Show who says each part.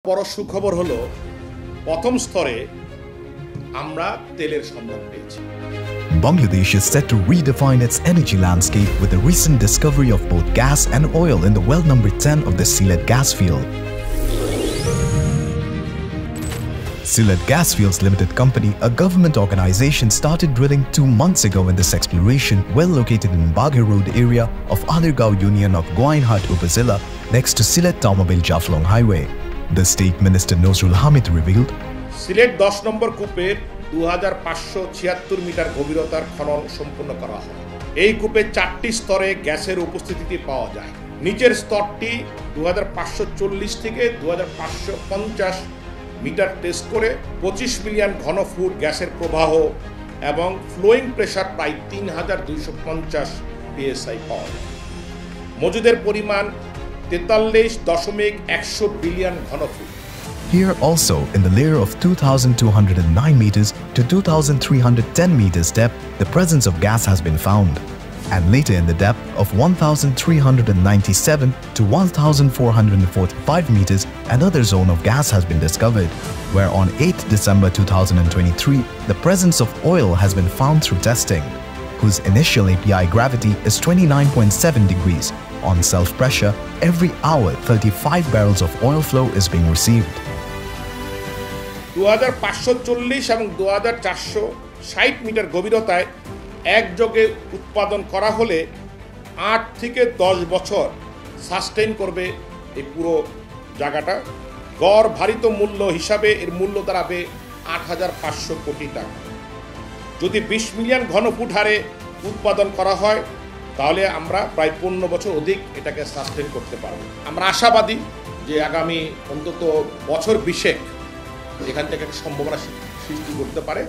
Speaker 1: বড় সুখবর হলো প্রথম স্তরে আমরা তেলের সন্ধান পেয়েছি।
Speaker 2: Bangladesh is set to redefine its energy landscape with the recent discovery of both gas and oil in the well number 10 of the Sylhet gas field. Sylhet Gas Fields Limited Company, a government organization, started drilling 2 months ago in this exploration well located in Baghe Road area of Alergaon Union of Goainhat Upazila next to Sylhet Taumobil Jaflong Highway. The State Minister Nozrul Hamid revealed,
Speaker 1: Sylhet 10 নম্বর কূপের 2576 metre গভীরতার খনন সম্পন্ন করা হয়। এই কূপে 4টি স্তরে গ্যাসের উপস্থিতি পাওয়া যায়। নিচের স্তরটি 2540 থেকে 2550 মিটার টেস্ট করে 25 মিলিয়ন ঘনফুট গ্যাসের প্রবাহ এবং ফ্লোয়িং প্রেসার প্রায় 3250 psi পাওয়া যায়। মজুদের পরিমাণ 43.100 billion ঘনফুট।
Speaker 2: Here also, in the layer of 2,209 meters to 2,310 meters depth, the presence of gas has been found. And later in the depth of 1,397 to 1,445 meters, another zone of gas has been discovered, where on 8 December 2023, the presence of oil has been found through testing, whose initial API gravity is 29.7 degrees. On self-pressure, every hour 35 barrels of oil flow is being received.
Speaker 1: 2540 এবং 2460 metre গভীরতায় একযোগে উৎপাদন করা হলে 8 থেকে 10 বছর sustain করবে এই পুরো জায়গাটা। গড় ভারিত মূল্য হিসাবে এর মূল্য দাঁড়াবে 8500 কোটি টাকা। যদি 20 মিলিয়ন ঘনফুট হারে উৎপাদন করা হয় তাহলে আমরা প্রায় 15 বছর অধিক এটাকে সাস্টেইন করতে পারব। আমরা আশাবাদী যে আগামী অন্তত বছর 20 এখান থেকে একটা সম্ভাবনা সৃষ্টি করতে পারে।